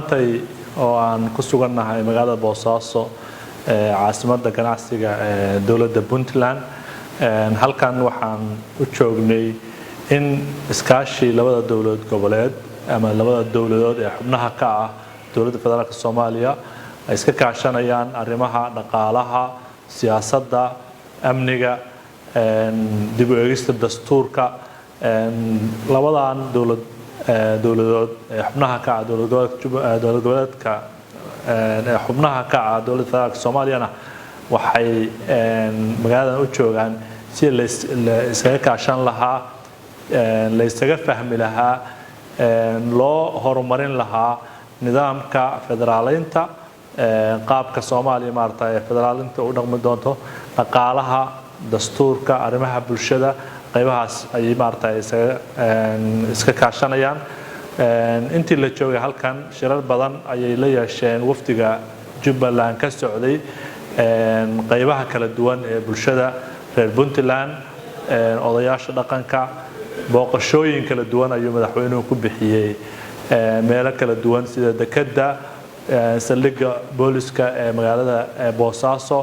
maantay oo aan ku sugannahay magaalada Boosaaso caasimadda ganacsiga dawladda Puntland halkan waxaan u joognay in iskaashi labada dawlad goboleed ama labada dawladood ee xubnaha ka ah dawladda federaalka Soomaaliya ay iska kaashanayaan arrimaha dhaqaalaha siyaasadda amniga dib u eegista dastuurka labadan dawladood xubnaha ka ah dawlad goboleedka xubnaha ka ah dawladda federaalka Soomaaliya waxay magaaladan u joogaan si la iskaga kaashan lahaa la iskaga fahmi lahaa loo horumarin lahaa nidaamka federaaleynta qaabka Soomaaliya maartay federaaleynta u dhaqmi doonto dhaqaalaha dastuurka arrimaha bulshada qaybahaas ay maartay iska kaashanayaan intii la joogay halkan shirar badan ayay la yeesheen wafdiga Jubbaland ka socday qaybaha kala duwan ee bulshada reer Puntland odayaasha dhaqanka booqashooyin kala duwan ayuu madaxweynuhu ku bixiyay meelo kala duwan sida dekedda saldhigga booliska ee magaalada Boosaaso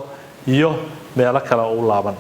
iyo meelo kale oo laaban